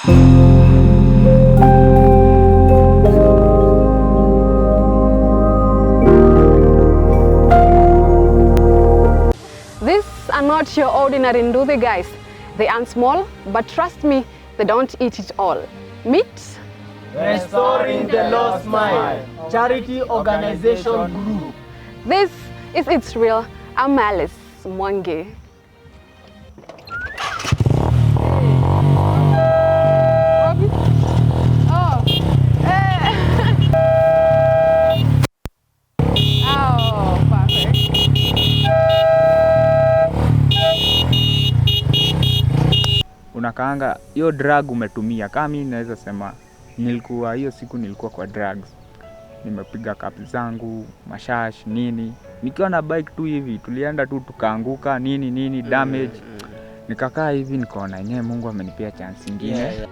These are not your ordinary nduthi guys. They aren't small, but trust me, they don't eat it all. Meet Restoring the Lost Mile Charity Organization Group. This is It's Real. I'm Alice Wanjeh. Unakaanga hiyo drug umetumia. Kama mimi naweza sema nilikuwa hiyo siku nilikuwa kwa drugs. Nimepiga kapi zangu, mashash nini. Nikiwa na bike tu hivi, tulienda tu tukaanguka nini damage. Nikakaa hivi nikaona yenyewe Mungu amenipea chance nyingine.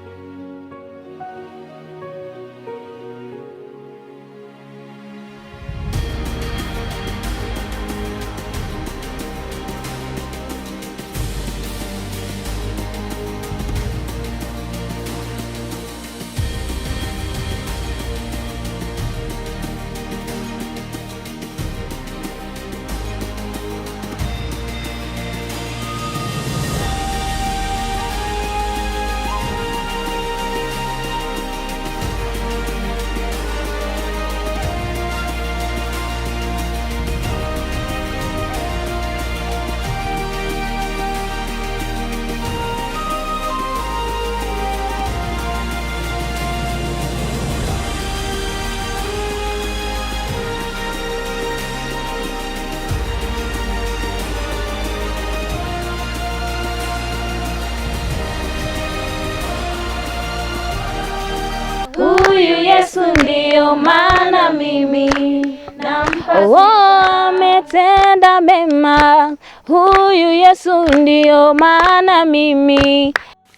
Huyu Yesu ndio maana mimi nampa ametenda mema. Huyu Yesu ndio maana mimi.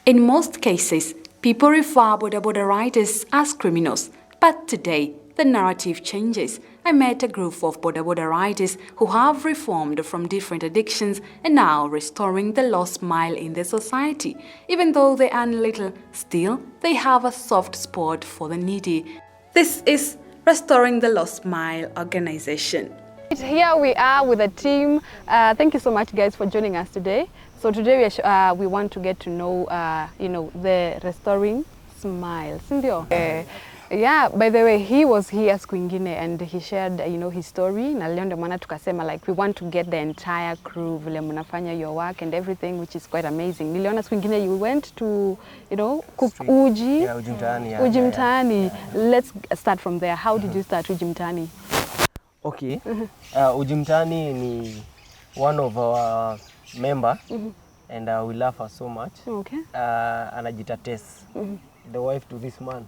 In most cases, people refer boda riders as criminals, but today the narrative changes. I met a group of boda riders who have reformed from different addictions and now restoring the lost mile in their society. Even though they earn little, still they have a soft spot for the needy. This is Restoring the Lost Mile organization. Here we are with a team. Thank you so much guys for joining us today. So today we want to get to know the Restoring Smile. Sindio? Yeah, by the way, he was here siku ingine and he shared his story, na leo ndio maana tukasema like we want to get the entire crew vile mnafanya your work and everything, which is quite amazing. Niliona siku ingine you went to cook uji. Yeah, uji mtaani. Uji mtaani. Let's start from there. How did you start uji mtaani? Okay. Uji mtaani ni one of our member and we love her so much. Okay. Anajita Tess, the wife to this man.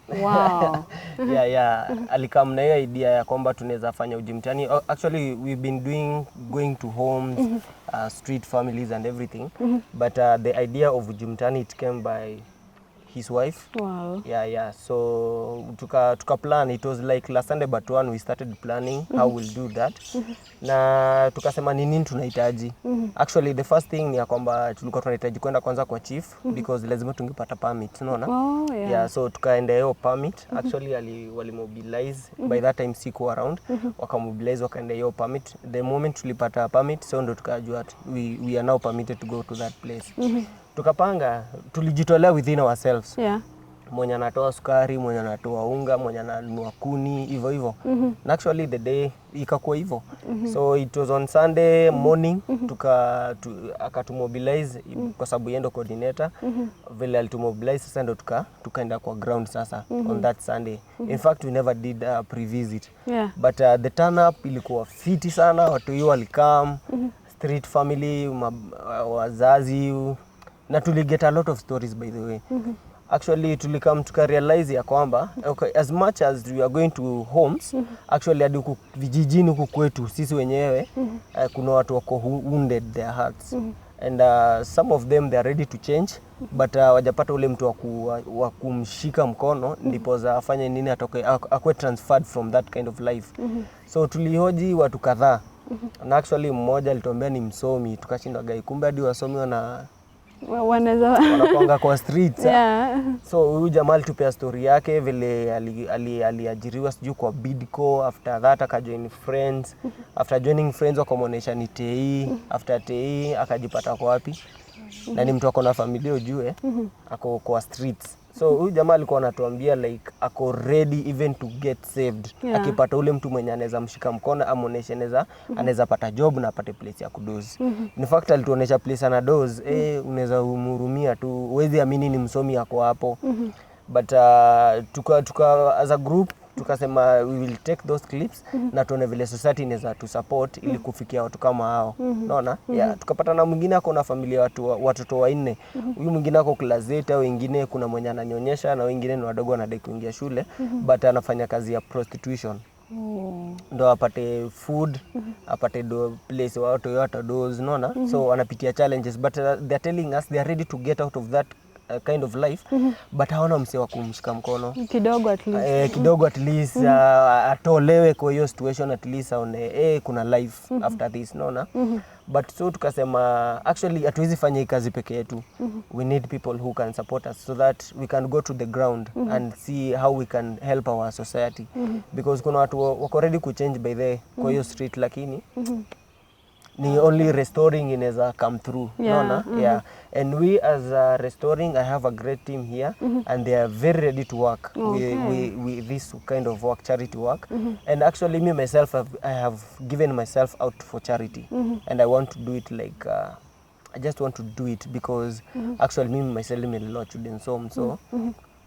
Wow. Yeah. Alikam na hiyo idea ya kwamba tunaweza fanya uji mtaani. Actually we've been going to homes, street families and everything. But the idea of uji mtaani, it came by his wife. Wow. Yeah. So tuka plan. It was like last Sunday but one we started planning how we'll do that. Na tukasema ni nini tunahitaji. Actually the first thing ni ya kwamba tulikuwa tunahitaji kwenda kwanza kwa chief because lazima tungepata permit, unaona? Oh, yeah. So tukaenda hiyo permit. Actually wali mobilize by that time siku around. Wakamobilize wakaenda hiyo permit. The moment tulipata permit so ndo tukajua we are now permitted to go to that place. Tukapanga, tulijitolea within ourselves. Yeah. Mwenye anatoa sukari, mwenye anatoa unga, mwenye ananunua kuni, hivyo. And actually the day ikakuwa hivyo. So it was on Sunday morning, akatumobilize kwa sababu yeye ndo coordinator. Vile alitumobilize sasa ndo tukaenda kwa ground sasa on that Sunday. In fact we never did a pre-visit. Yeah. But the turn up ilikuwa fiti sana, watu hiyo walikam, street family, wazazi, na get a lot of stories by the way. Actually tulikam tukarealize ya kwamba okay, as much as we are going to homes, actually hadi huku vijijini huku kwetu sisi wenyewe kuna watu wako wounded their hearts. And some of them they are ready to change, but wajapata ule mtu wa kumshika mkono ndipo afanye nini atoke akwe transferred from that kind of life. So tulihoji watu kadhaa. And actually mmoja alituambia ni msomi, tukashinda gai kumbe hadi wasomi wanakuanga kwa streets. Yeah. So huyu jamaa alitupea story yake vile aliajiriwa sijui kwa Bidco, after that akajoin Friends, after joining Friends wakamuonesha ni TE, after TE akajipata kwa wapi, na ni mtu ako na familia ujue, ako kwa streets. So huyu jamaa alikuwa anatuambia like ako ready even to get saved. Yeah. Akipata ule mtu mwenye anaweza mshika mkono amuoneshe anaweza pata job na apate place ya kudozi. In fact alituonesha place ana doze, unaweza umhurumia tu, huwezi amini ni msomi yako hapo. But tuka as a group tukasema we will take those clips na tuone vile society inaweza tu support ili kufikia watu kama hao. Unaona? Yeah, tukapata na mwingine ako na familia watoto wanne. Huyu mwingine ako class 8, au wengine kuna mwenye ananyonyesha na wengine ni wadogo wanadai kuingia shule, but anafanya kazi ya prostitution. Ndo apate food, apate place watu yote doze, unaona? So anapitia challenges, but they're telling us they are ready to get out of that kind of life, but hawana mse wa kumshika mkono kidogo at least. Kidogo at least atolewe kwa hiyo situation, at least aone kuna life after this, unaona? But so tukasema actually hatuwezi fanya kazi peke yetu. We need people who can support us so that we can go to the ground and see how we can help our society, because kuna watu wako ready ku change by the kwa hiyo street, lakini ni only restoring inaweza come through. Yeah. Yeah. And we as restoring, I have a great team here, and they are very ready to work with this kind of work, charity work. And actually me myself I have given myself out for charity, and I want to do it like I just want to do it because actually me myself made a lot of children's home, so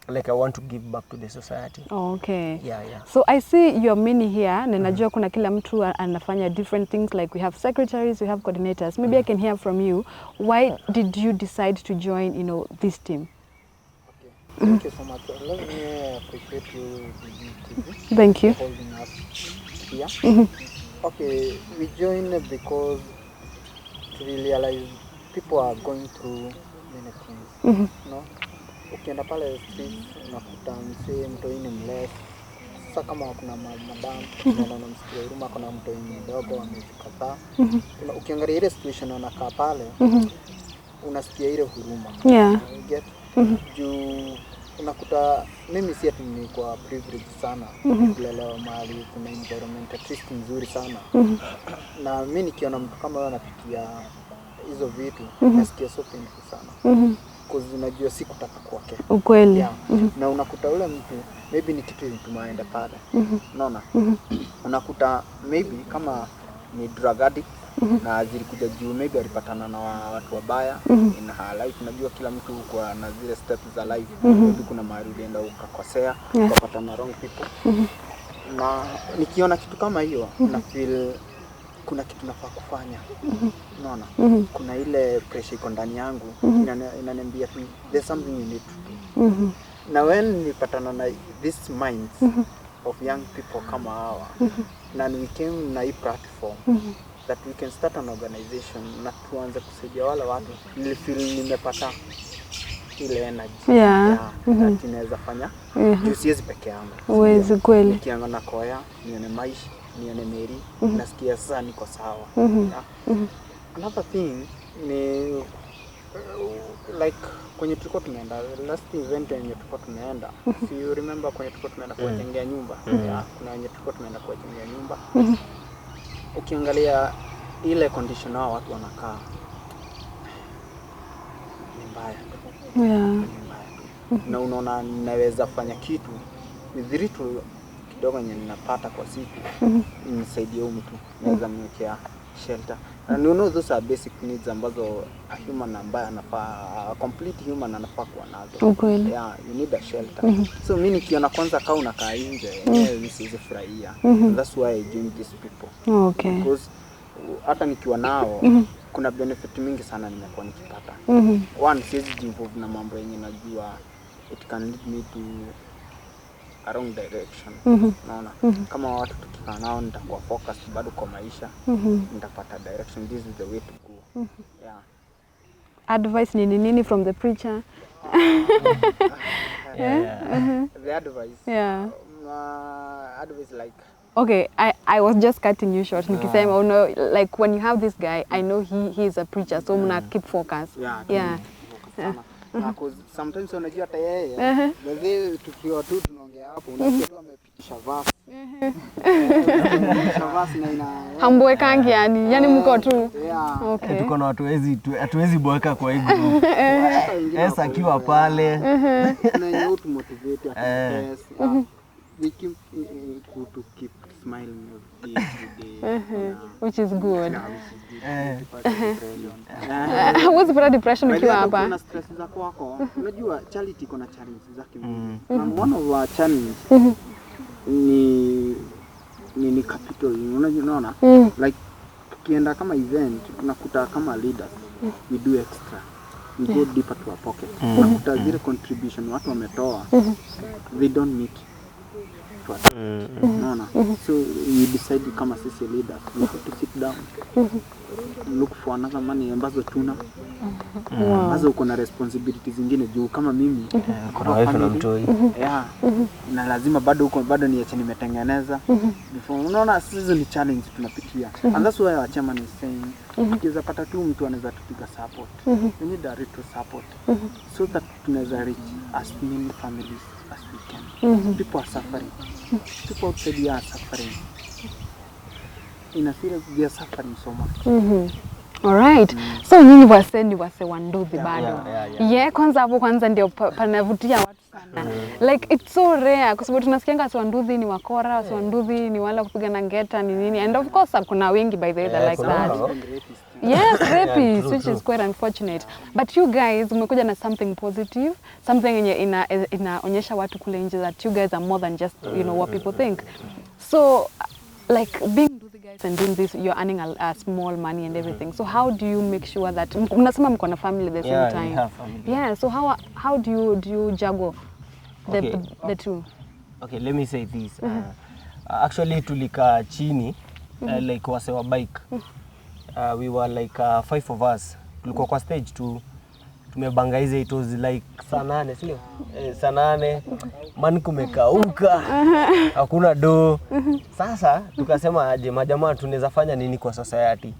like I want to give back to the society. Okay. Yeah. So I see your mini here, na najua kuna kila mtu anafanya different things, like we have secretaries, we have coordinators. Maybe I can hear from you. Why did you decide to join, this team? Okay. Thank you so much. Let me appreciate you, TV, Thank you. for holding us here. Okay, we joined because we realize people are going through many things. No? Ukienda pale street unakuta msee mtoini mless. Sasa kama kuna madam unaona msikia huruma, kuna mtoini mdogo amekata. Ukiangalia ile situation anakaa pale, unasikia ile huruma. Yeah. Get juu unakuta mimi si ati ni kwa privilege sana kulelewa mahali kuna environment at least nzuri sana. Na mimi nikiona mtu kama yeye anapitia hizo vitu nasikia so painful sana. Because unajua si kutaka kwake. Ukweli. Yeah. Na unakuta ule mtu maybe ni kitu ilitumaenda pale. Unaona? Unakuta maybe kama ni drug addict na zilikuja juu, maybe alipatana na watu wabaya in her life. Unajua kila mtu kwa na zile steps za life. Maybe kuna mahali ulienda ukakosea, ukapata na wrong people. Na nikiona kitu kama hiyo na feel kuna kitu nafaa kufanya. Unaona? Kuna ile pressure iko ndani yangu inaniambia there's something you need to do. Na when nilipatana na this minds of young people kama hawa, na we came na hii platform that we can start an organization na tuanze kusaidia wale watu, nilifeel nimepata ile energy. Yeah. Na tunaweza fanya juu siwezi peke yangu. Uwezi kweli. Nikiangalia Koya, nione Maisha, nione Mary, nasikia sasa niko sawa. Another thing ni like kwenye tulikuwa tumeenda last event yenye tulikuwa tumeenda, si you remember kwenye tulikuwa tumeenda kujengea nyumba. Kuna yenye tulikuwa tumeenda kujengea nyumba. Ukiangalia ile condition hao watu wanakaa ni mbaya. Yeah. Na unaona naweza fanya kitu ni vitu kidogo yenye ninapata kwa siku nisaidie huyu mtu, naweza mwekea shelter. And you know those are basic needs ambazo a human ambaye anafaa, a complete human anafaa kuwa nazo. Ukweli. Yeah, you need a shelter. So mimi nikiona kwanza kama unakaa nje, siwezi furahia. That's why I joined these people. Okay. Because hata nikiwa nao kuna benefit mingi sana nimekuwa nikipata. One, siwezi involve na mambo yenye najua it can lead me to a wrong direction. Naona kama watu tukikaa nao nitakuwa focused bado kwa maisha, nitapata direction. This is the way to go. Yeah. Advice nini from the preacher? The advice. Yeah. Advice like Okay, I was just cutting you short. Nikisema, like when you have this guy, I know he is a preacher, so muna keep focus. Yeah. Yeah. sana. Na sometimes unajua hata yeye baadhi tukiwa tu tunaongea hapo unasikia tu amepitisha verse. Verse na ina Hamboekangi yani mko tu. Okay. Tuko na hatuwezi boeka kwa hii group. Esa akiwa pale. Na youth motivate at we keep smiling every day. Which is good. What's the depression ukiwa hapa? Kuna stress za kwako. Unajua charity iko na challenges zake mingi. One of our challenges ni capital. Unaona? Like tukienda kama event unakuta kama leaders we do extra. We go deeper to our pocket. Unakuta zile contribution watu wametoa. They don't meet. Unaona? So we decide kama sisi leaders we have to sit down. Look for another money ambazo tuna. Ambazo uko na responsibilities zingine juu kama mimi kuna wife na mtoi. Na lazima bado niache nimetengeneza. Unaona sisi ni challenge tunapitia. And that's why our chairman is saying ukiweza pata tu mtu anaweza tupiga support. We need a little support so that tunaweza reach as many families as we can. People are suffering. People outside are suffering. In a serious, they are suffering so much. All right. So nyinyi waseni wase wanduthi bado. Yeah, kwanza ndio panavutia watu sana. Like it's so rare kwa sababu tunasikianga wase wanduthi ni wakora, wase wanduthi ni wala kupiga na ngeta ni nini. And of course kuna wengi by the way that like that. Yes, rapists, which is quite unfortunate. But you guys umekuja na something positive, something yenye inaonyesha watu kule nje that you guys are more than just, you know, what people think. So like being the guys and doing this, you're earning a small money and everything. So how do you make sure that mnasema mko na family at the same time? Yeah, family. Yeah, so how do you juggle the two? Okay, let me say this. Actually tulika chini like wase wa bike. We were like 5 of us. Tulikuwa kwa stage tumebangaiza, it was like saa 8, sio? Saa 8 mani kumekauka. Hakuna do. Sasa tukasema aje majamaa tunaweza fanya nini kwa society?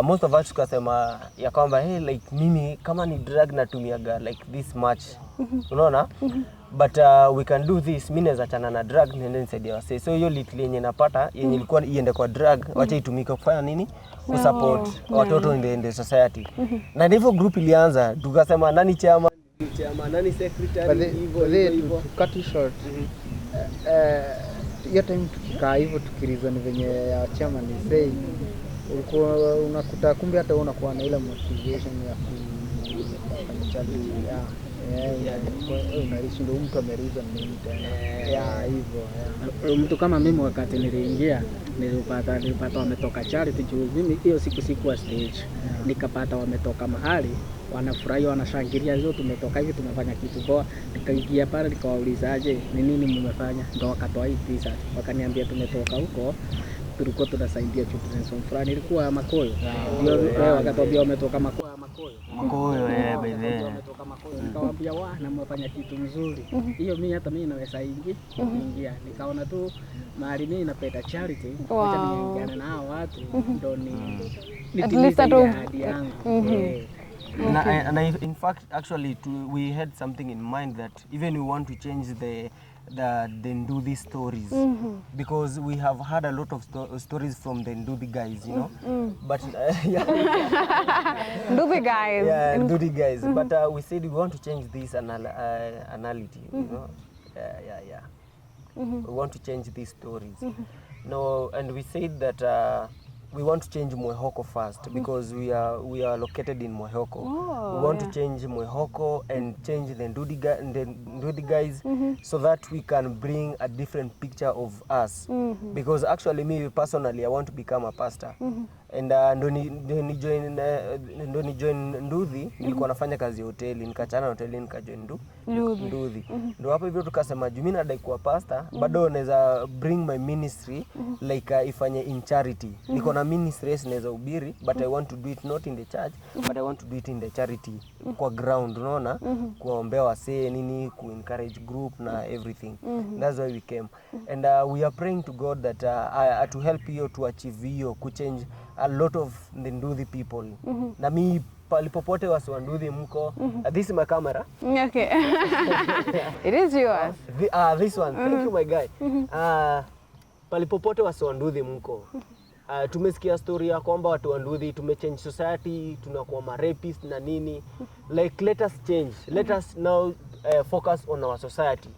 Most of us tukasema ya kwamba hey, like mimi kama ni drug natumiaga like this much. Unaona? But we can do this. Mimi naweza chana na drug nende nisaidia wase. So hiyo little yenye napata yenye ilikuwa iende kwa drug wacha itumike kufanya nini? Kusupport watoto in the society. Na ndivyo group ilianza. Tukasema nani chairman, nani secretary, hivyo cut short. Hiyo time tukikaa hivyo tukirizana venye ya chairman ni say ulikuwa unakuta kumbe hata unakuwa na ile motivation ya kufanya charity. Unaishi ndio mtu ameriza nini tena. Hivyo. Mtu kama mimi wakati niliingia nilipata wametoka charity juu mimi hiyo siku wa stage. Nikapata wametoka mahali wanafurahi wanashangilia leo tumetoka hivi tumefanya kitu poa. Nikaingia pale nikawauliza aje ni nini mmefanya, ndio wakatoa hii pesa. Wakaniambia tumetoka huko tulikuwa tunasaidia children fulani ilikuwa Makoyo. Ndio wakatobia wametoka Makoyo by the way. Nikawaambia na mmefanya kitu mzuri. Hiyo hata mimi naweza ingia. Nikaona tu mahali mimi napenda charity, acha niingiane na hao watu ndio nitimize ahadi yangu. And in fact actually we had something in mind that even we want to change the Nduthi stories because we have had a lot of stories from the Nduthi guys, you know. But Nduthi guys. Yeah, Nduthi guys. But we said we want to change this anality, you know. We want to change these stories. No, and we said that we want to change Mwehoko first because we are located in Mwehoko. We want to change Mwehoko and change the Nduthi guys so that we can bring a different picture of us. Because actually me personally I want to become a pastor. And ndo ni join Nduthi, nilikuwa nafanya kazi hoteli, nikachana hoteli nikajoin Nduthi. Ndio hapo hivyo tukasema mimi nadai kuwa pastor, bado naweza bring my ministry like ifanye in charity. Niko na ministry naweza hubiri, but I want to do it not in the church, but I want to do it in the charity kwa ground, unaona? Kuombea wasee nini, ku encourage group na everything. That's why we came. And we are praying to God that to help you to achieve you, to change a lot of the Nduthi people. Na me palipopote wasiwanduthi mko. This is my camera. Okay. It is yours. This one. Thank you my guy. Palipopote wasiwanduthi mko. Tumesikia story ya kwamba watu wanduthi tumechange society, tunakuwa marapist na nini. Like let us change. Let us now focus on our society.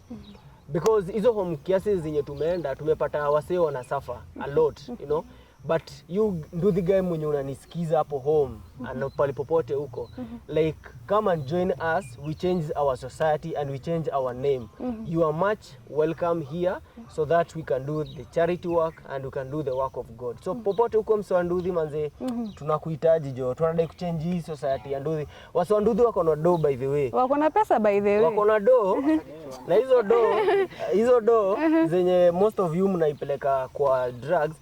Because hizo home kiasi zenye tumeenda tumepata wasee wana suffer a lot, you know. But you do the guy mwenye unanisikiza hapo home and palipopote huko, like come and join us, we change our society and we change our name. You are much welcome here so that we can do the charity work and we can do the work of God. So popote huko msiwanduthi manze, tunakuhitaji jo, tunadai kuchange hii society. Anduthi wasiwanduthi wako na do by the way, wako na pesa by the way, wako na do na hizo do zenye most of you mnaipeleka kwa drugs.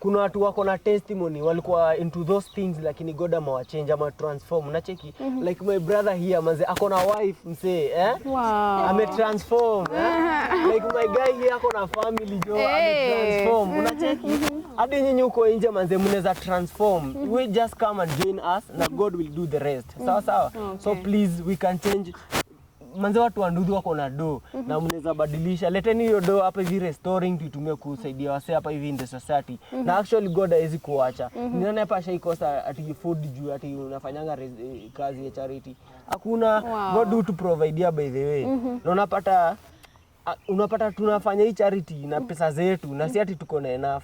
Kuna watu wako na testimony walikuwa into those things lakini God amewachange ama transform. Unacheki like my brother here manze ako na wife mse wow, ame transform like my guy here ako na family jo ame transform. Unacheki hadi nyinyi uko nje manze mnaweza transform. We just come and join us na God will do the rest. Sawa sawa. Okay. So please we can change manze watu wanduthi wako na do na mnaweza badilisha. Leteni hiyo do hapa hivi restoring tuitumie kusaidia wase hapa hivi in the society. Na actually God haezi kuacha. Ninaona hapa shaikosa ati food juu ati unafanyanga kazi ya charity. Hakuna. Wow. God do to provide by the way. Na unapata tunafanya hii charity na pesa zetu na si ati tuko na enough.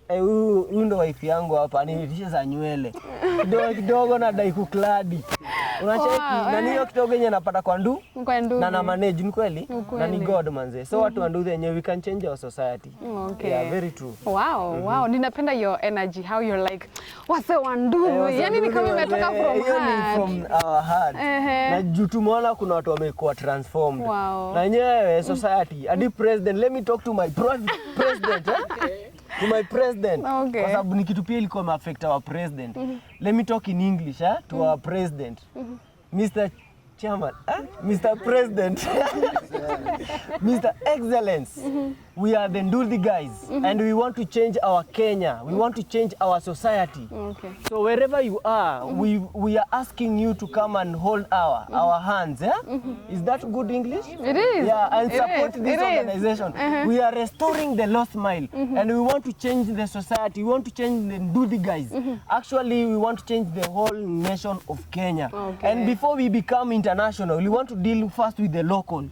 Huyu ndo wife yangu hapa anitisha za nywele. Kidogo na dai kukladi. Unacheki na niyo kidogo yenye napata kwa ndu na manage ni kweli na ni God manze. So watu wanduthi yenyewe we can change our society. Okay. Yeah, very true. Wow, wow. Ninapenda your energy, how you're like wase wanduthi. Yani ni kama imetoka from heart. From our heart. Na juu tumeona kuna watu wamekuwa transformed. Wow. Na yenyewe society, hadi president, let me talk to my president. To my president. Okay. Kwa sababu ni kitu pia ilikuwa affect our president. Let me talk in English to our president. Mr. Chairman, Mr. President, Mr. Excellence, we are the Nduthi guys and we want to change our Kenya. We want to change our society. Okay. So wherever you are, we are asking you to come and hold our hands. Is that good English? It is. Yeah, and support is. this organization. We are restoring the lost mile and we want to change the society. We want to change the Nduthi guys. Actually, we want to change the whole nation of Kenya. Okay. And before we become international, we want to deal first with the local,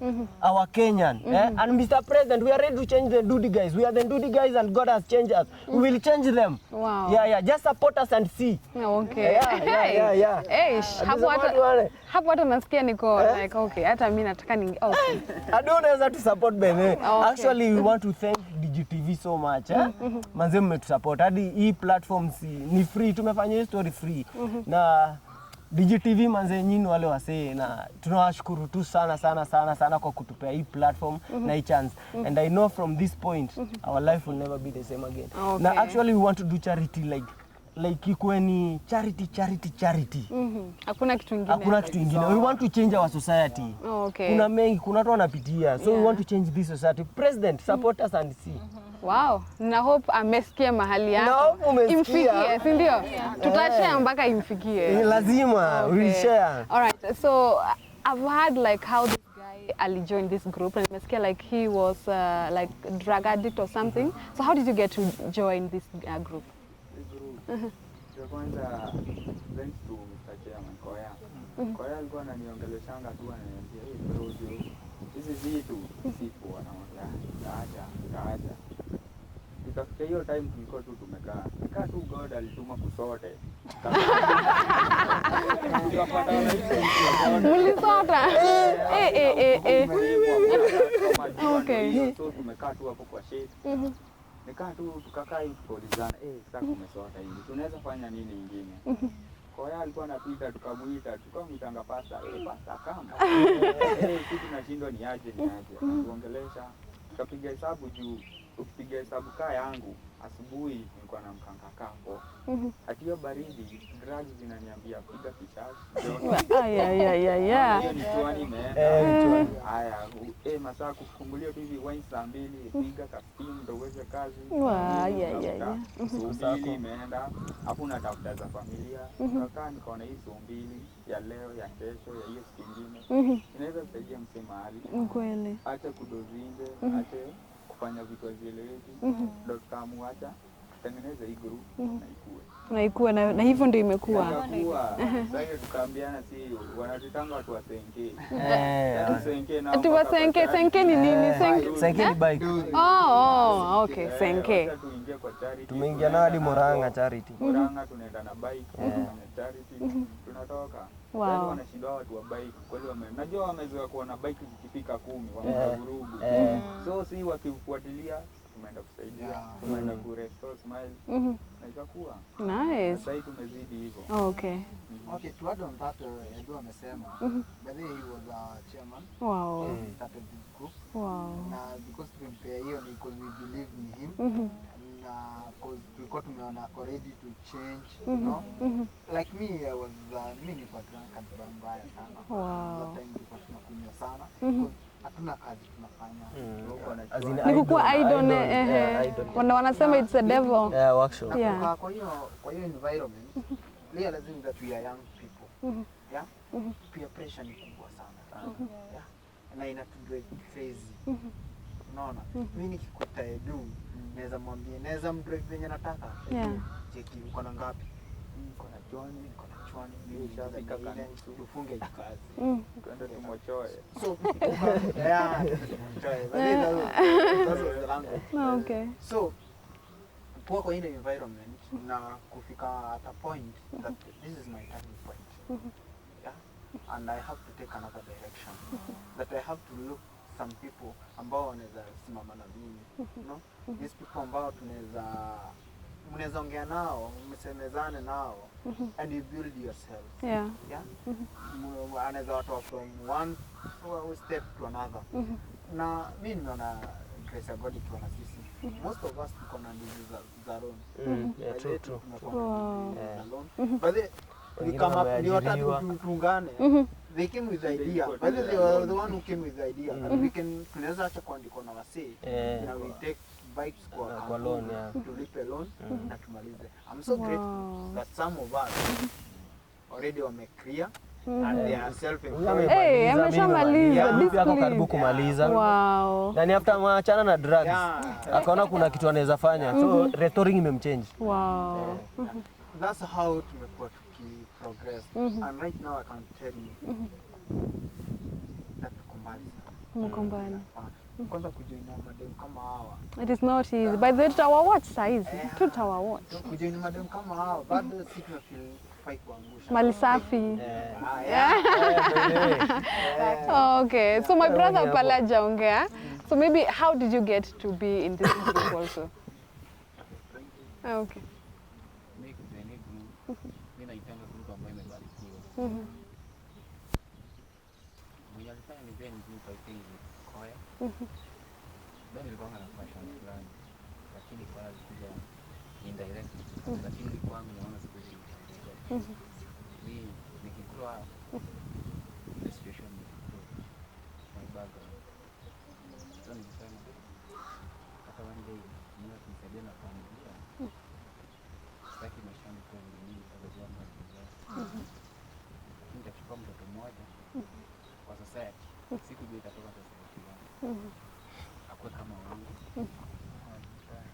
our Kenyan. And Mr. President, we are ready to change the Nduthi guys. We are the Nduthi guys and God has changed us. We will change them. Wow. Yeah. Just support us and see. Okay. Yeah. Hapo hata nasikia niko like okay, hata mimi nataka ni okay. I don't know how to support Bene. Okay. Actually, we want to thank DigiTV so much. Manze mmetusupport. Hadi hii platforms ni free, tumefanya hii story free. Na DigiTV manze nyinyi wale wasee na tunawashukuru tu sana kwa kutupea hii platform na hii chance. And I know from this point our life will never be the same again. Okay. Now actually we want to do charity like ikuwe ni charity. Hakuna kitu kingine. We want to change our society. Okay. Kuna mengi, kuna watu wanapitia. So we want to change this society. President, support us and see. Wow. Na hope amesikia mahali yako. Na hope umesikia. Imfikie, si ndio? Tutashare mpaka imfikie. Lazima, we will share. All right. So I've heard like how this guy Ali joined this group and nimesikia like he was like drug addict or something. So how did you get to join this group? Ya kwanza thanks to Mr. Chairman Koya alikuwa ananiongeleshanga tu ananiambia bro hizi vitu si poa na acha. Ikafika hiyo time tulikuwa tu tumekaa tu God alituma kusote. Mulisota. Okay. So tumekaa tu hapo kwa shade. Nikaa tu tukakaa hivi tukaulizana, sasa kumesota hivi. Tunaweza fanya nini ingine? Koya alikuwa anapita tukamuita, tukamwitanga pasta, pasta kama. Sisi tunashindwa ni aje. Tuongelesha, tukapiga hesabu juu, ukipiga hesabu kaa yangu asubuhi nilikuwa na mkanga kambo. Ati hiyo baridi, drugs zinaniambia piga kichaji. Hiyo ni chwani imeenda. Haya, masaa kufungulia tu hivi wine saa 2, piga kastimu ndio uweze kazi. Mbili imeenda, hapo unatafuta za familia. Kakaa nikaona hii saa 2 ya leo, ya kesho, ya hiyo siku nyingine. Inaweza kusaidia msee mahali. Kweli. Acha kudozinje, acha kufanya vitu hazieleweki. Ndio tukaamua tengeneza hii group na ikue. Na hivyo ndio imekuwa. Sasa tukaambiana si wanatutanga watu wasenke. Ati wasenke, senke ni nini? Senke ni bike. Okay, senke. Tuingia kwa charity. Tumeingia na hadi Murang'a charity. Murang'a tunaenda na bike, tunafanya charity, tunatoka. Wow. Wanashinda watu wa bike. Kweli najua wamezoea kuona bike zikifika 10 wamekurugu. So si wakifuatilia tumeenda kusaidia, tumeenda ku restore smile. Na ikakuwa nice. Sasa tumezidi hivyo. Okay. Okay, to add on that, Edu amesema, by the way he was a chairman. Wow. He started this group. Wow. Na because tulimpea hiyo ni because we believe in him. Na because tulikuwa tumeona ako ready to change, you know. Like me, I was mimi nilikuwa drunk mbaya sana. Wow. That time nilikuwa tunakunywa sana. Hatuna kazi tunafanya. Nikukuwa idol wanasema it's a devil. Workshop. Kwa hiyo environment, realizing that we are young people. Yeah? Peer pressure ni kubwa sana. Yeah? Na inatudrive crazy. Unaona? Mimi nikikuta Edu, naweza mdrive venye nataka. Cheki uko na ngapi? Niko na chwani, mimi nishafika kanusu, tufunge kazi. Twende tumochoe. So yeah, that's the language. Okay. So kuwa kwa ile environment na kufika at a point that this is my turning point. Yeah? And I have to take another direction. That I have to look some people ambao wanaweza simama na mimi. You know? These people ambao mnaweza ongea nao, msemezane nao, and you build yourself. Yeah. Anaweza watoa from one step to another. Na mimi nimeona grace ya God ikiwa na sisi. Most of us tuko na ndizi za roho. True. But we come up ni watatu tuungane. They came with the idea. But they were the one who came with the idea. And we can tunaweza acha kuandika na wasee. Now we take bikes kwa loan, tulipe loan na tumalize. I'm so grateful that some of us already wameclear and they are self-employed. Ameshamaliza. Pia ako karibu kumaliza. Wow. Na ni after maachana na drugs. Akaona kuna kitu anaweza fanya. So restoring imemchange. Wow. That's how tumekuwa progress. And right now I can tell you that Mkumbani. Kwanza kujoin madem kama hawa. It is not easy. By the way, tutawawatch size. Tutawawatch. Kujoin madem kama hawa bado si tuna feel fight kuangusha. Mali safi. Okay. So my brother pale hajaongea. So maybe how did you get to be in this group also? Okay. Mimi naipenda group ambayo imebarikiwa. Mwenye alifanya nijoin group I think Koya. Ndio nilikuwa na passion fulani. Lakini kwa kuja indirect. Lakini kwa mimi naona siku hizi. Mimi nikikua the situation my background. Ndio nilisema hata one day mimi nisaidia na familia. Sitaki maisha yangu kuwa mimi nitakuwa mzazi. Nitachukua mtoto mmoja kwa society. Siku hiyo itatoka society yangu. Hakuwa kama wangu.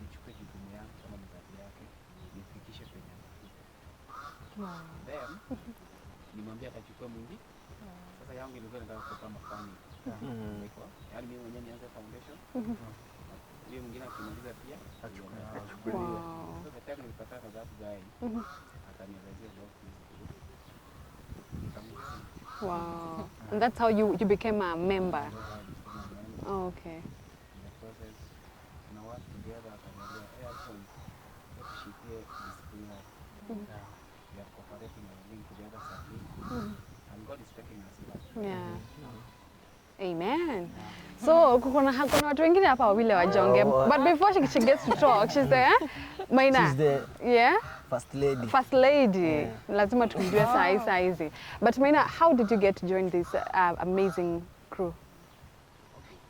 Nichukue jukumu yangu kama mzazi yake, nifikishe penye. Then nimwambia atachukua mwingine. Sasa yangu ilikuwa nataka kutoka mafani. Yaani mimi mwenyewe nianze foundation. Yule mwingine akimaliza pia achukue. So the time nilipata that guy akanielezea about this. Wow. And that's how you became a member. Okay. In the process, we work together akaniambia, actually, let's share discipline. We are cooperating and working together sadly. And God is taking us back. Yeah. Amen. So kuna watu wengine hapa wawili wajonge. But before she gets to talk, she's there. Maina. She's the first lady. First lady. Lazima tumjue saa hizi. But Maina, how did you get to join this amazing crew?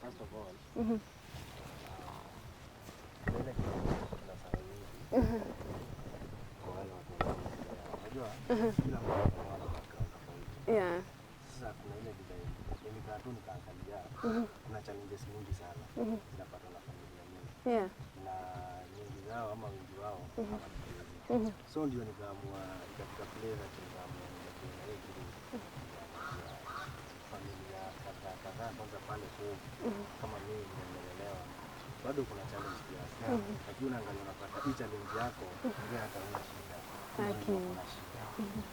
First of all, Yeah. sasa kuna ile design nilikaa tu nikaangalia kuna challenges nyingi sana zinapata na familia nyingi na nyingi zao ama wengi wao hawajiwezi. So ndio nikaamua katika play na nikaamua na hii kitu familia kadhaa kwanza pale tu kama mimi nimelelewa bado kuna challenge pia lakini unaangalia unapata hii challenge yako ndio hata una shida.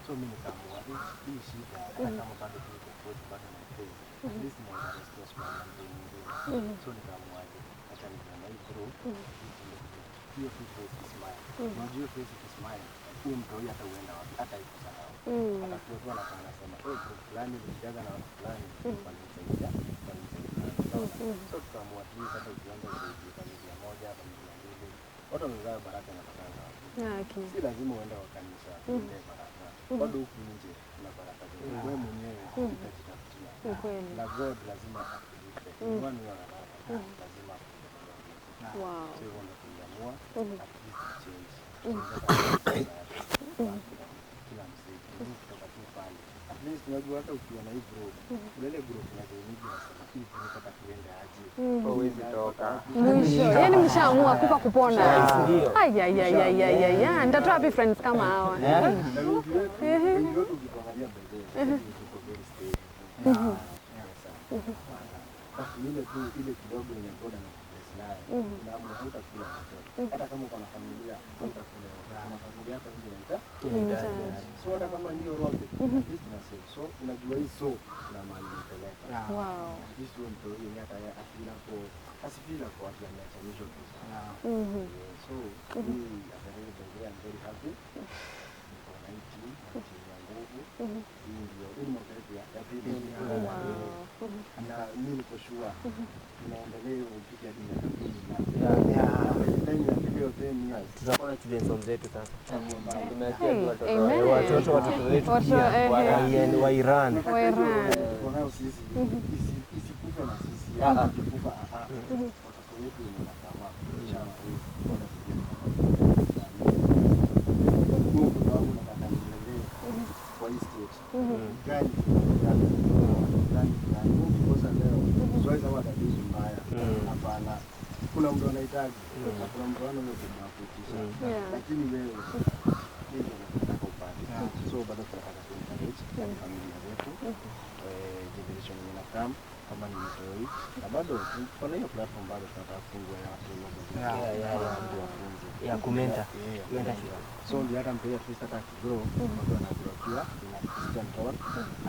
So mimi nikaamua hii shida kama bado tuko kwetu bado na play at least na restore smile and being so nikaamua acha niende hii group hiyo face smile unajua face smile huyo mtu hata uenda wapi hata ikusahau atakuwa tu anasema group fulani nijaza na watu fulani wananisaidia so tukaamua at least hata ukianza familia moja familia mbili watu wamezaa baraka na kutangaza si lazima uende kwa kanisa uende baraka bado huku nje kuna baraka zetu wewe mwenyewe utajitafutia na God lazima akulipe kwani wewe lazima akulipe. Wow. So wewe unakuamua at least change kila msiki kutoka tu pale at least unajua hata ukiwa na hii group ile group inazoingia nasema hii tunataka tuende aje hawezi toka mwisho yani mshaamua kufa kupona. Ay nitatoa wapi friends kama hawa ndio tukiangalia mbele tuko very stable ile kidogo yenye boda na naye na mnavuta kula hata kama uko na familia utakula na familia yako ndio so hata kama ndio rote so unajua hii so na mali nipeleka this one to hii hata afila kwa asifila kwa watu wameacha mwisho so hii afadhali ndio I'm very happy niko na hii team ya nguvu hii ndio hii mwanzo ya pili na mimi niko sure tunaendelea kupiga tutakuwa na children zetu sasa. Watoto wetu wa Iran. Wanao sisi isikufa na sisi kufa watoto wetu ni kama inshallah Mungu wangu na kanilele kwa stage gani kosa leo zoezi kama tatizo mbaya hapana kuna mtu anahitaji na kuna mtu anayekutisha lakini wewe ndio unataka upate so bado tunataka kuencourage familia zetu generation yenye nakam kama ni mtoi na bado kuna hiyo platform bado tunataka kufungua ya watu ya kumenta so ndio hata mtoi at least hata grow bado anajua pia na Christian God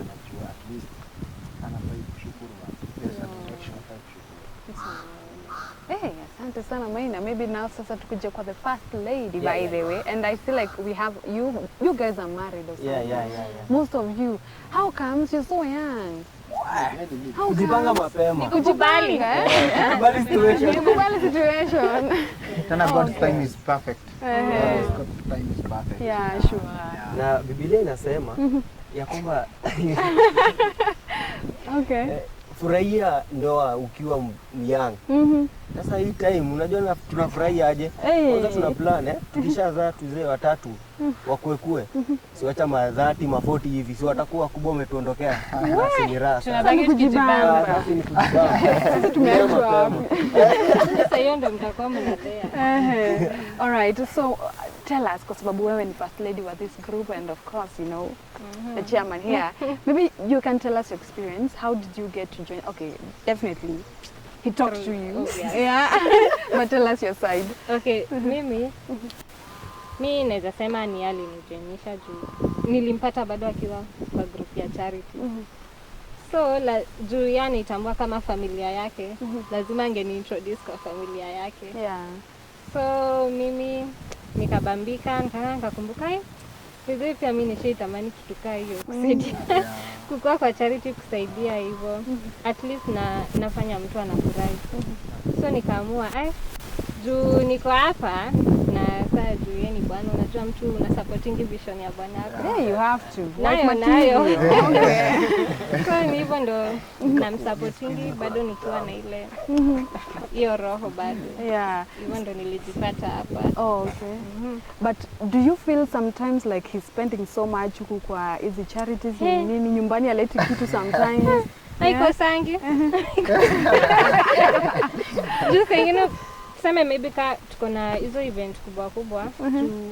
anajua at least anafai kushukuru na satisfaction anafai kushukuru. Hey, asante sana Maina. Maybe now sasa tukuje kwa the first lady by the way, and I feel like we have you guys are married or something. Yeah. Most of you. How comes you're so young? Kujipanga mapema. Kujibali. Kujibali situation. Tana God's time is perfect. God's time is perfect. Yeah, sure. Na Biblia inasema ya kwamba okay. Furahia ndoa ukiwa young. Sasa hii time unajua tunafurahia aje? Kwanza tuna plan tukishazaa tuzee watatu wakuekue. Si wacha madhati mafoti hivi si watakuwa kubwa umetuondokea. Basi ni raha. Tunabaki kujibamba. Sasa tumeachwa wapi? Sasa hiyo ndio mtakuwa mnatea. All right. So tell us kwa sababu wewe ni first lady wa this group and of course you know the chairman here. Maybe you can tell us your experience. How did you get to join? Okay, definitely. He talked to you. Yeah. But tell us your side. Okay, mimi naweza sema ni alinijoinisha juu nilimpata bado akiwa kwa group ya charity. So juu yani itambua kama familia yake, lazima angeni introduce kwa familia yake. Yeah. So mimi nikabambika, nikakumbuka hivi pia mimi nishaitamani kitu kaa hiyo kusaidia kukua kwa charity kusaidia hivyo. At least nafanya mtu anafurahi. So nikaamua juu niko hapa na saa juu yeye ni bwana, unajua mtu una supporting vision ya bwana yako. Yeah, you have to. Nayo. So ni hivyo ndo namsupporting bado nikiwa na ile hiyo roho bado. Yeah. Hivyo ndo nilijipata hapa. Oh, okay. But do you feel sometimes like he's spending so much huku kwa hizi charities nini nyumbani aleti kitu sometimes? Haiko sangi. Juu pengine tuseme maybe tuko na hizo event kubwa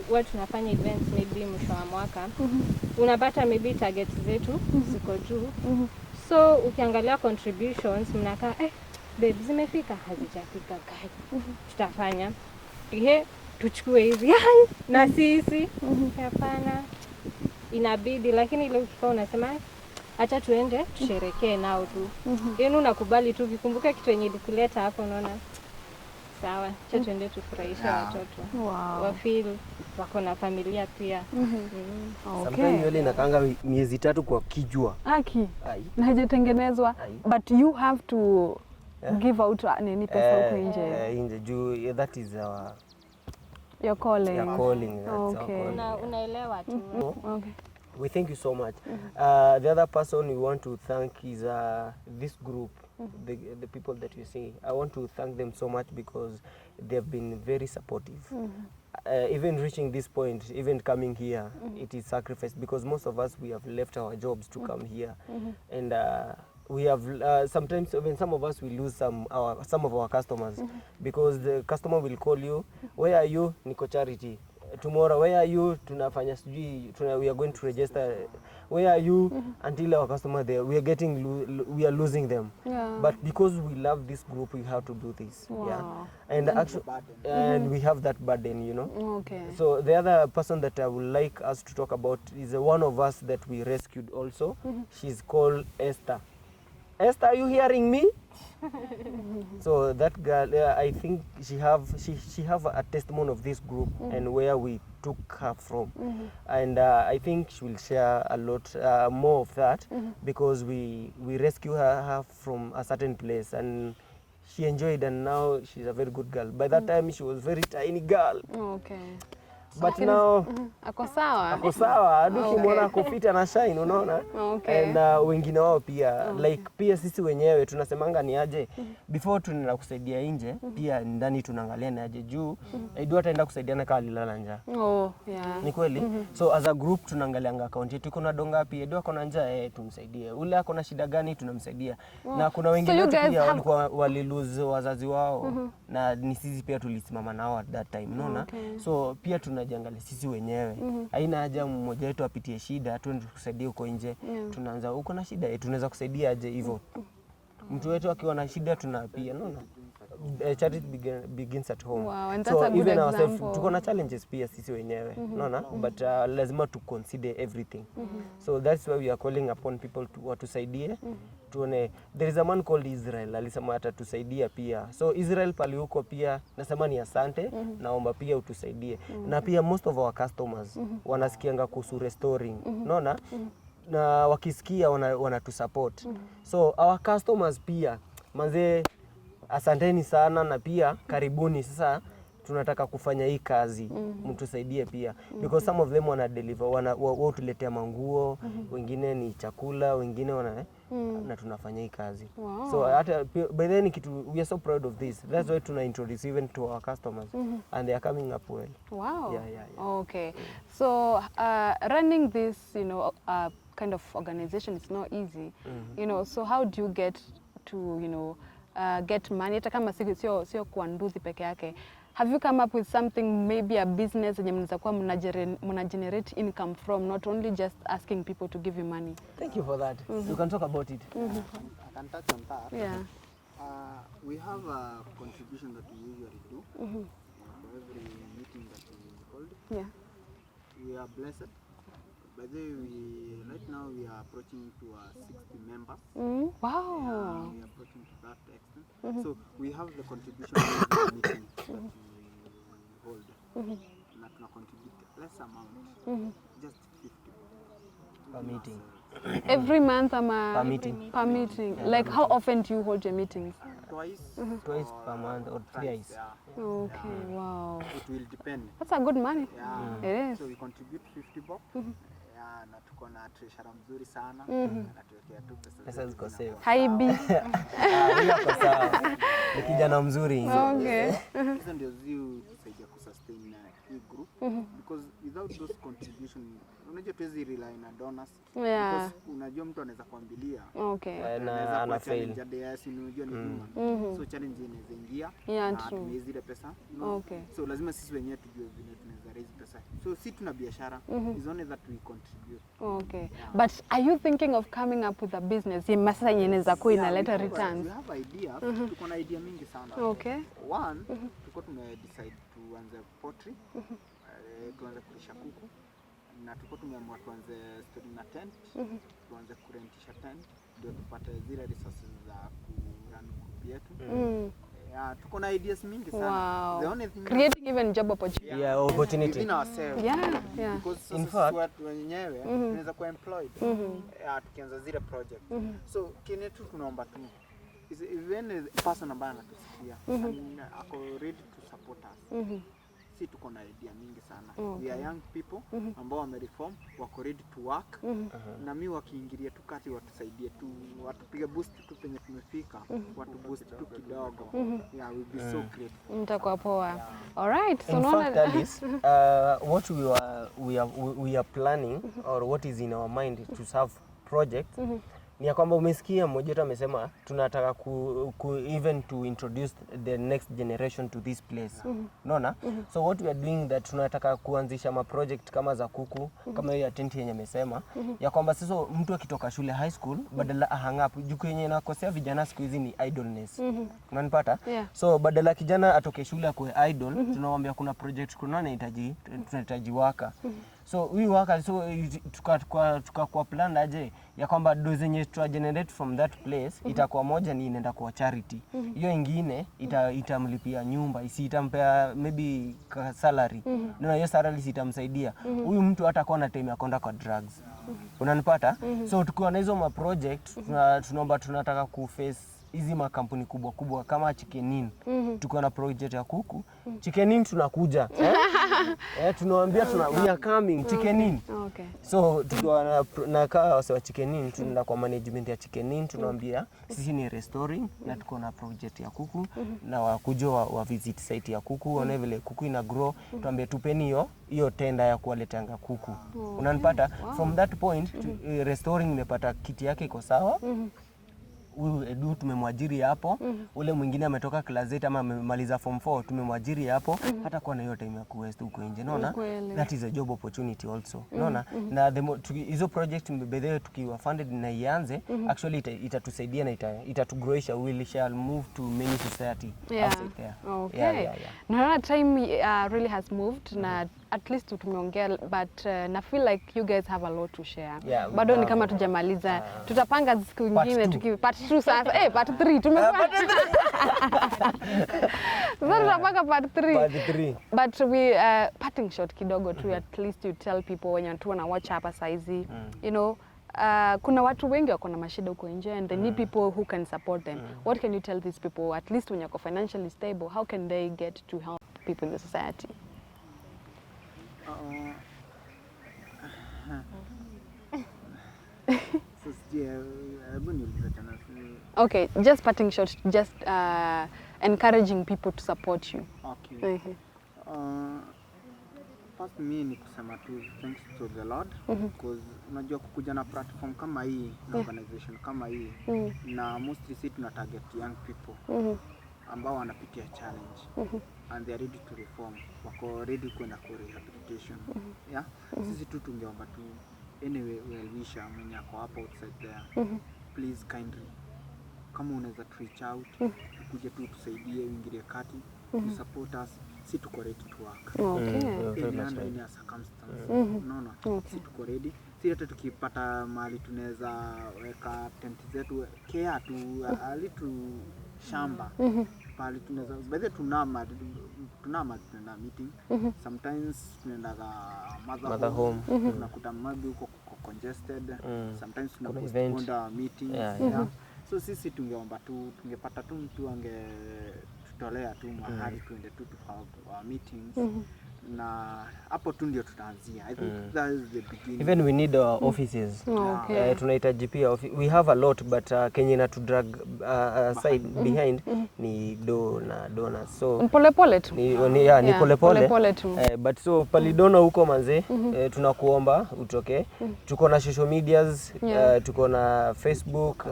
huwa tunafanya events maybe mwisho wa mwaka. Unapata maybe target zetu ziko juu. So ukiangalia contributions mnakaa babe zimefika hazijafika kai. Tutafanya tuchukue hizi na sisi hapana inabidi, lakini ile ukifika unasema acha tuende tusherekee nao tu. Yaani unakubali tu ukikumbuka kitu yenye ilikuleta hapo unaona sawa, acha tuende tufurahishe watoto. Wow. Wa feel wako na familia pia. Okay. Sometimes yule inakanga miezi 3 kwa kijua. Aki. Na hajatengenezwa but you have to give out nini pesa huko nje. Nje juu that is your calling. Your calling. Okay. Unaelewa tu. Okay. We thank you so much. The other person we want to thank is this group, the people that you see. I want to thank them so much because they've been very supportive. Even reaching this point, even coming here, it is sacrifice because most of us, we have left our jobs to come here. And we have sometimes even some of us will lose some of our customers because the customer will call you, where are you? Niko charity. Tomorrow, where are you? Tunafanya sijui, we are going to register. Where are you? Until our customer there, we are losing them. Yeah. But because we love this group, we have to do this. Wow. Yeah. And actually, and we have that burden, you know. Okay. So the other person that I would like us to talk about is one of us that we rescued also. She's called Esther. Esther, are you hearing me? So that girl, I think she have a testimony of this group and where we took her from, and I think she will share a lot more of that because we rescue her from a certain place and she enjoyed, and now she's a very good girl. By that time she was very tiny girl. Okay. But now ako sawa. Ako sawa, hadi ukimwona ako fit ana shine, unaona? Okay. And wengine wao pia like pia sisi wenyewe tunasemanga ni aje before tunaenda kusaidia nje pia ndani tunaangalia ni aje juu Edu ataenda kusaidiana kama alilala njaa. Oh, yeah. Ni kweli? So as a group tunaangalianga account yetu iko na donga pia Edu ako na njaa tumsaidie. Ule ako na shida gani tunamsaidia. Na kuna wengine so pia walikuwa walilose wazazi wao na ni sisi pia tulisimama nao at that time, unaona? So pia tunajiangalia sisi wenyewe. Haina haja mmoja wetu apitie shida tuende tukusaidie uko nje. Tunaanza uko na shida tunaweza kusaidia aje hivyo. Mtu wetu akiwa na shida tunapia, unaona? Charity begins at home. Wow, and that's so a good even ourselves example. tuko na challenges pia sisi wenyewe, unaona? But lazima to consider everything. So that's why we are calling upon people to watusaidie. Tuone there is a man called Israel alisema atatusaidia pia. So Israel pali huko pia nasema ni asante, naomba pia utusaidie. Na pia most of our customers wanasikianga kuhusu restoring, unaona? Na wakisikia wanatusupport. So our customers pia manze asanteni sana na pia karibuni sasa tunataka kufanya hii kazi mtusaidie pia because some of them wana deliver wao tuletea manguo wengine ni chakula wengine na tunafanya hii kazi. Wow. So hata by then we are so proud of this. That's why tuna introduce even to our customers and they are coming up well. Wow. Yeah. Okay. So running this, kind of organization is not easy. So how do you get to, get money? Hata kama sio kwa nduthi peke yake. Have you come up with something, maybe a business yenye mnaweza kuwa mna generate income from, not only just asking people to give you money? Thank you for that. You can talk about it. I can touch on that. Yeah. We have a contribution that we usually do for every meeting that we hold. Yeah. We are blessed. By the way, right now we are approaching to 60 members. Wow. We are approaching to that extent. So we have the contribution of the meeting that we hold. Na tuna contribute less amount, just 50. per meeting. Every month Per meeting. Per meeting. Like how often do you hold your meetings? Twice. Twice per month or thrice. Yeah. Okay, wow. It will depend. That's a good money. Yeah. It is. So we contribute 50 bob. Yeah, na tuko na treasurer mzuri sana. Na tuwekea tu Pesa ziko safe. Haibi. Hiyo kwa sawa. Ni kijana mzuri. Okay. Hizo ndio tusaidia kusustain hii group because without those contribution unajua tuwezi rely na donors. Yeah. Because unajua mtu anaweza kuambilia. Okay. Na ana fail. Unajua ni human. So challenge inaweza ingia. Yeah, na true. tumie zile pesa. You know? Okay. So lazima sisi wenyewe tujue vile tunaweza raise pesa. So si tuna biashara. Is only that we contribute. Okay. Yeah. But are you thinking of coming up with a business yenye sasa inaweza kuwa inaleta returns? We have ideas. Tuko na idea mingi sana. Okay. One, tuko decide tuanze pottery. Tuanze kulisha kuku. Na tuko tumeamua tuanze story na tent. Tuanze kurentisha tent ndio tupate zile resources za kurun group yetu. Yeah, tuko na ideas mingi sana. Wow. The only thing Creating even job opportunity. Yeah, opportunity. within ourselves. Yeah. Because In fact, watu wenyewe tunaweza kuwa employed. Tukianza zile project. So kile tu tunaomba tu is even a person ambaye anatusikia ako ready to support us. Si tuko na idea mingi sana. We are young people ambao wamereform, wako ready to work. Na mimi wakiingilia tu kati watusaidie tu, watupige boost tu penye tumefika, watu boost tu kidogo. Yeah, we'll be so great. Mtakuwa poa. All right. So In no fact, Alice, what we are planning or what is in our mind to serve project ni ya kwamba umesikia mmoja wetu amesema tunataka even to introduce the next generation to this place. Unaona? So what we are doing that tunataka kuanzisha ma project kama za kuku, kama hiyo tent yenye amesema, ya kwamba sasa mtu akitoka shule high school badala hang up juku yenye nakosea vijana siku hizi ni idleness. Unanipata? Yeah. So badala kijana atoke shule akue idle, tunamwambia kuna project tunahitaji waka. So we waka so tukakuwa plan aje ya kwamba do zenye tu generate from that place itakuwa moja ni inaenda kwa charity. Hiyo ingine itamlipia nyumba, itampea maybe salary. Na hiyo salary itamsaidia. Huyu mtu hatakuwa na time ya kwenda kwa drugs. Unanipata? So tukiwa na hizo ma project tunaomba tunataka kuface hizi makampuni kubwa kama Chicken Inn. Tuko na project ya kuku. Chicken Inn tunakuja. Tunawaambia we are coming Chicken Inn. Okay. So tukiwa na kaa wa Chicken Inn tunaenda kwa management ya Chicken Inn tunawaambia sisi ni restoring na tuko na project ya kuku na wakuja wa visit site ya kuku waone vile kuku ina grow. Tuambie tupeni hiyo tenda ya kuwaletanga kuku. Unanipata? From that point restoring imepata kiti yake iko sawa. Edu tumemwajiri hapo, ule mwingine ametoka class 8 ama amemaliza form 4 tumemwajiri hapo, hata kwa na hiyo time ya kuwest huko nje, unaona? That is a job opportunity also, unaona? Na hizo project mbele tukiwa funded na ianze, actually itatusaidia na itatugrowisha, we shall move to many society outside there. Okay. Naona time really has moved na at least tumeongea but na feel like you guys have a lot to share. Bado ni kama tujamaliza. Tutapanga siku nyingine part 2 sasa. Part 3 tumepata. Sasa tutapanga part 3. But we parting shot kidogo tu at least you tell people when you want to watch hapa saizi. You know, kuna watu wengi wako na mashida huko nje and they need people who can support them. What can you tell these people at least when you're financially stable, how can they get to help people in the society? Okay, just parting shot, just encouraging people to support you. Okay. First mimi ni kusema tu thanks to the Lord because unajua kukuja na platform kama hii na organization kama hii na mostly sisi tuna target young people ambao wanapitia challenge and they are ready to reform, wako ready kwenda kwa rehabilitation. Yeah, sisi tu tungeomba tu anyway well wisher mwenye ako hapo outside there, please kindly kama unaweza reach out ukuje tu tusaidie, uingilie kati, you support us, si tuko ready to work. In a circumstance. Unaona? Si tuko ready. Si hata tukipata mahali tunaweza weka tent zetu care tu ali tu shamba. Pale tunaweza baadhi tunama meeting. Sometimes tunaenda mother home. Tunakuta mabi huko congested, sometimes Kuna tuna event. postpone meetings. Yeah. So sisi tungeomba tu, tungepata tu mtu angetutolea tu mahali tuende tu have meetings. Na hapo tu ndio tutaanzia. I think that is the beginning. Even we need our offices. Okay. Tunahitaji pia we have a lot, but Kenya na to drag side behind ni na donors. So Pole tu. ni Pole tu. But so palidona huko manze, tunakuomba utoke. Tuko na social medias, tuko na Facebook,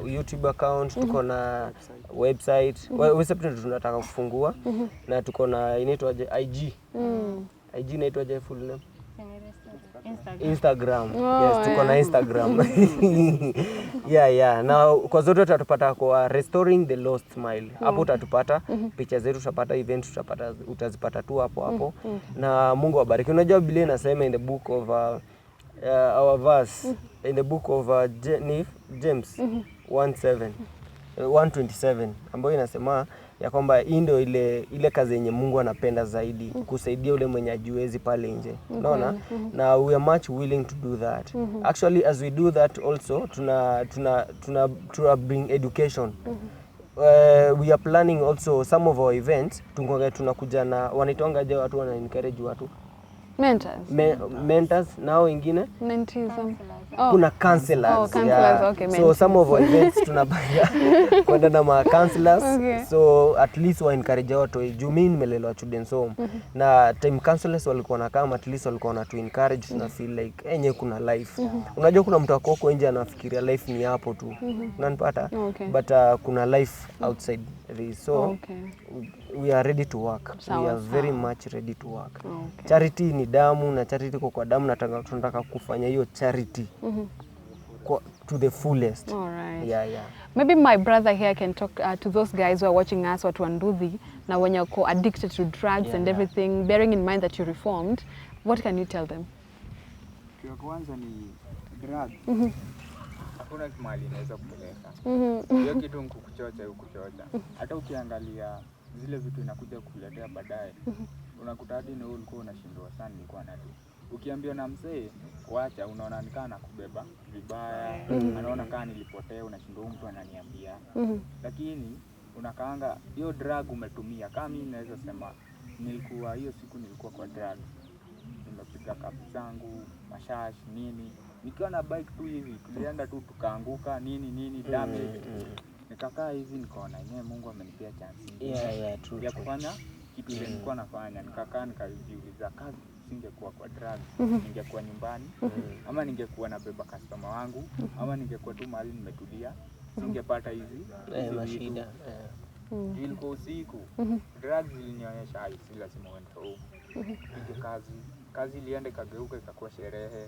YouTube account, tuko na website. Website tunataka kufungua na tuko na inaitwa IG. IG inaitwa full name? Instagram. Yes, tuko na Instagram. Na kwa zote utatupata kwa Restoring the Lost Smile. Hapo utatupata, picha zetu utapata, event utazipata tu hapo. Na Mungu awabariki. Unajua Biblia inasema in the book of our verse, in the book of James 1:27 ambayo inasema ya kwamba hii ndio ile kazi yenye Mungu anapenda zaidi, kusaidia ule mwenye ajiwezi pale nje. Unaona? Na we are much willing to do that. Actually, as we do that also tuna bring education. We are planning also some of our events. Tunakuja na wanaitwangaje watu wana encourage watu mentors nao wengine kuna counselors. Okay, so some of our events tunapanga kwenda na ma counselors. So at least wa encourage watu juu mimi nimelelewa children's home na time counselors walikuwa na kama at least walikuwa na to encourage na feel like enye kuna life. Unajua kuna mtu akoko nje anafikiria life ni hapo tu. Unanipata? But kuna life outside this. So we are ready to work. We are very much ready to work. Charity ni damu na charity kwa damu, na tunataka kufanya hiyo charity to the fullest. All right. Yeah. Maybe my brother here can talk to those guys who are watching us, watu wanduthi na wenye wako addicted to drugs and everything, bearing in mind that you reformed. What can you tell them? Kwa kwanza ni drug. Hakuna mahali inaweza kupeleka. Hiyo kitu nikukuchocha hukuchocha. Hata ukiangalia zile vitu inakuja kukuletea baadaye. Unakuta hadi na wewe ulikuwa unashindwa sana nilikuwa na tu. Ukiambiwa na mzee wacha, unaona nikaa na kubeba vibaya, anaona kama nilipotea, unashindwa mtu ananiambia. Lakini unakaanga hiyo drug umetumia. Kama mimi naweza sema nilikuwa hiyo siku nilikuwa kwa drug. Nimepiga kapu zangu, mashash nini. Nikiwa na bike tu hivi, tulienda tu tukaanguka nini damage. Nikakaa hivi nikaona yenyewe Mungu amenipea chance. True. Ya kufanya kitu ile nilikuwa nafanya. Nikakaa nikajiuliza kazi singekuwa kwa drug, ningekuwa nyumbani, ama ningekuwa nabeba customer wangu, ama ningekuwa tu mahali nimetulia, singepata hizi mashida. Ilikuwa usiku. Drugs zilinionyesha hai si lazima uende home. Pige kazi iliende kageuka ikakuwa sherehe.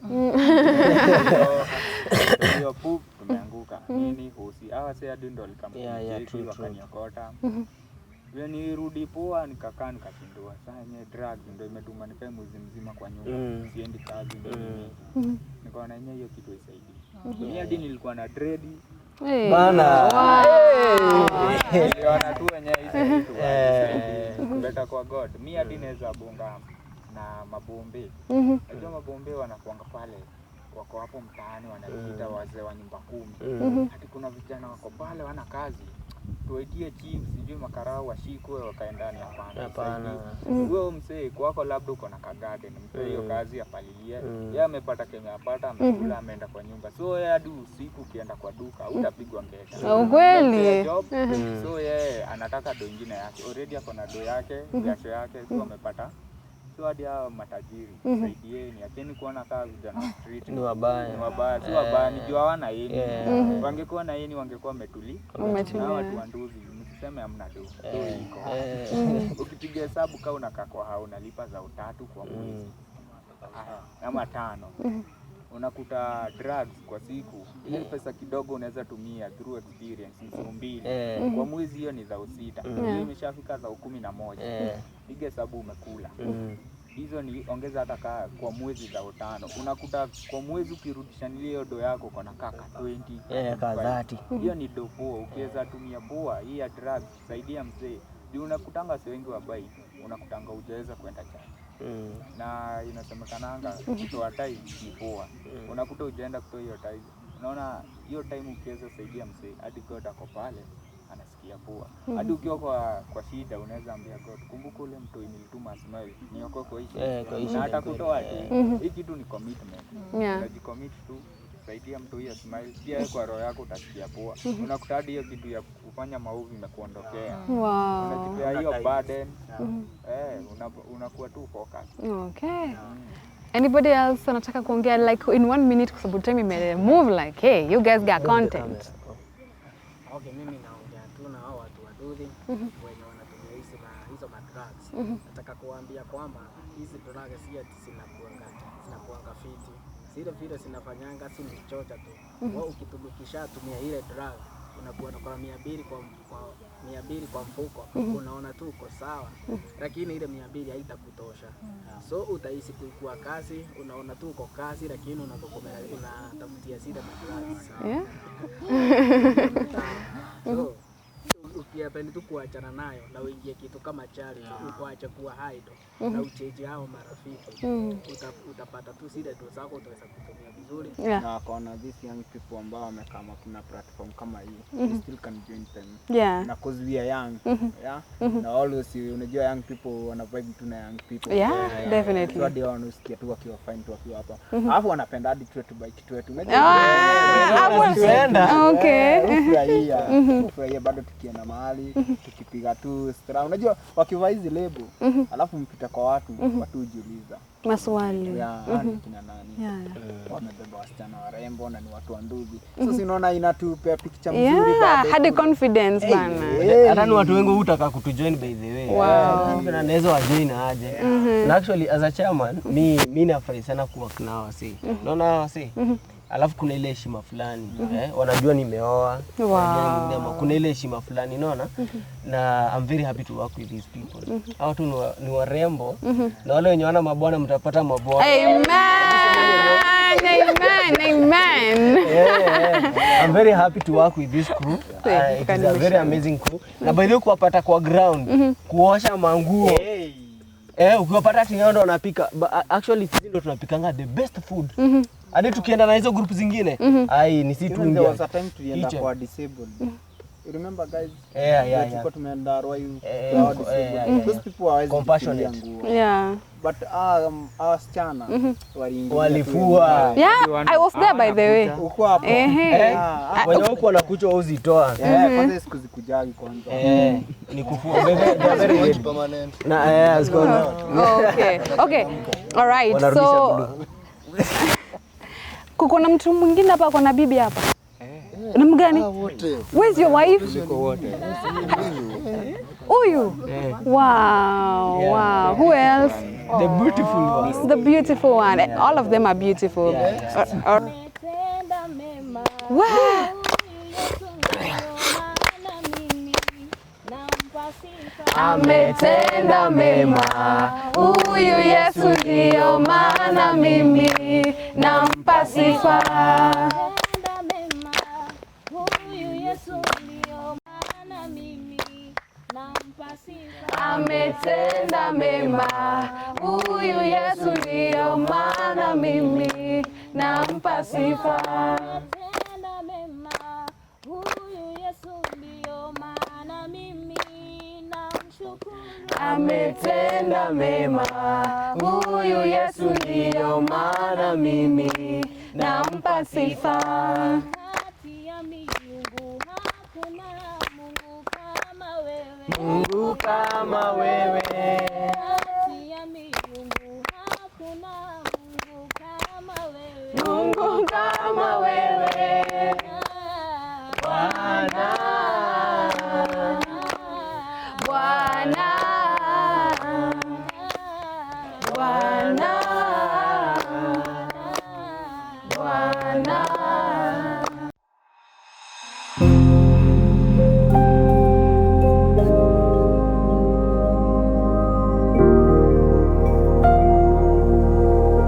Hiyo poop tumeanguka. Nini hosi. Hawa sasa hadi ndo alikamjeki wakaniokota. When nirudi poa nikakaa nikashindwa. Sasa yenyewe drugs ndio imetuma nikae mwezi mzima kwa nyumba. Siendi kazi ndio nini. Nikaona yenyewe hiyo kitu isaidii. Mimi hadi nilikuwa na dread. Bana. Niliona tu wenyewe hizo vitu. Kuleta kwa God. Mimi hadi naweza bonga na mabombe. Unajua mabombe wanakuanga pale wako hapo mtaani wanajiita wazee wa nyumba 10. Hadi kuna vijana wako pale wana kazi. Tuwaitie chief sijui makarao washikwe wakaendani hapana. Wewe msee kwako labda uko na garden mpe hiyo kazi apalilie. Yeye amepata Kenya apata amekula ameenda kwa nyumba. So yeye hadi usiku ukienda kwa duka utapigwa ngesha. Kweli. So yeye anataka do nyingine yake. Already ako na do yake, jasho yake, so amepata. So hadi hao matajiri saidieni, acheni kuona kama vijana street Ni wabaya. Si wabaya, ni juu hawana yeni. Wangekuwa na yeni wangekuwa wametulia. Na watu wanduzi msiseme hamna do. Iko. Ukipiga hesabu kama unakaa kwa hao unalipa za 3 kwa mwezi. Ama 5. Unakuta drugs kwa siku. Ile pesa kidogo unaweza tumia through experience 2,000. Kwa mwezi hiyo ni za 6. Hiyo imeshafika za 11. Piga hesabu umekula. Hizo ni ongeza hata kwa mwezi za 5. Unakuta kwa mwezi ukirudisha hiyo do yako kwa nakaka 20. Ka 30. Hiyo ni do poa. Ukiweza tumia poa hii ya drugs saidia mzee. Ndio unakutanga si wengi wa bike. Unakutanga hujaweza kwenda church. na inasemekananga kutoa tai ni poa. Unakuta ujaenda kutoa hiyo tai, unaona hiyo time ukiweza saidia msee hadi God ako pale anasikia poa. Hadi ukiwa kwa shida unaweza ambia God, kumbuka ule mtu nilituma smile niokoe kwa hii na hata kutoa tu. Hii kitu ni commitment. Unajicommit tu saidia mtu hiyo smile, pia kwa roho yako utasikia poa. Unakuta hadi hiyo kitu ya kufanya maovu imekuondokea. Unajipea hiyo burden. Unakuwa tu focus. Okay. Anybody else anataka kuongea like in 1 minute kwa sababu time imemove like hey you guys got content. Okay, mimi naongea tu na hao watu waduthi wenye wanatumia hizo madrugs. Nataka kuambia kwamba hizi drugs si ati zinakuanga fiti. Zile vile zinafanyanga si mchocha tu. Wewe ukitumikisha tumia ile drug unakuwa na 200 kwa mfuko, unaona tu uko sawa, lakini ile 200 haitakutosha. So utaishi kuikua kazi, unaona tu uko kazi, lakini unatafutia zile madrugs. So ukiapenda tu kuachana nayo na uingie kitu kama charity, ukoacha kuwa idle na ucheje hao marafiki, utapata tu zile ndo zako utaweza kutumia vizuri. Na kuna these young people ambao wamekaa kuna platform kama hii, you still can join them. Na cause we are young, na always unajua young people wana vibe tu na young people. Definitely. So they wanasikia tu wakiwa fine tu wakiwa hapa. Alafu wanapenda hadi tu bike tu wetu. Unajua ufurahia bado tukienda mahali tukipiga tu stra. Unajua wakivaa hizi lebo alafu mpita kwa watu hujiuliza maswali ni kina nani, wamebeba wasichana warembo na ni watu wa ndugu. So sinaona inatupea picture mzuri bado hadi confidence bana. Hata ni watu wengi hutaka kutujoin by the way. Na naweza wajoin aje. Na actually as a chairman mimi nafurahi sana kuwa na wasi. Unaona wasi? Alafu kuna ile heshima fulani, wanajua nimeoa. Kuna ile heshima fulani, unaona? Na I'm very happy to work with these people. Hao tu ni warembo na wale wenye wana mabwana mtapata mabwana. Amen. I'm very happy to work with this crew. It is a very amazing crew. Na by the way kuwapata kwa ground, kuosha manguo. Ukiwapata tingondo wanapika. Actually sisi ndo tunapikanga the best food. Hadi tukienda na hizo group zingine, ni si tu ndio. There was a time tulienda kwa disabled. You remember guys? Tulikuwa tumeenda Royu kwa disabled. Those people are compassionate. But wasichana walifua. I was there by the way. Uko hapo. Wenye wako wanakucha uzitoa. Kwanza siku zikujagi kwanza. Ni kufua very permanent. Na Okay. All right. So kuko na mtu mwingine hapa, kuna bibi hapa. Na mgani? Where's your wife? Huyu. Wow. Who else? The beautiful one. The beautiful one. All of them are beautiful. Wow. Ametenda mema, huyu Yesu ndio maana mimi nampa sifa. Ametenda mema, huyu Yesu ndio maana mimi nampa sifa. Ametenda mema, huyu Yesu ndio maana mimi nampa sifa. Mungu kama wewe. Mungu kama wewe.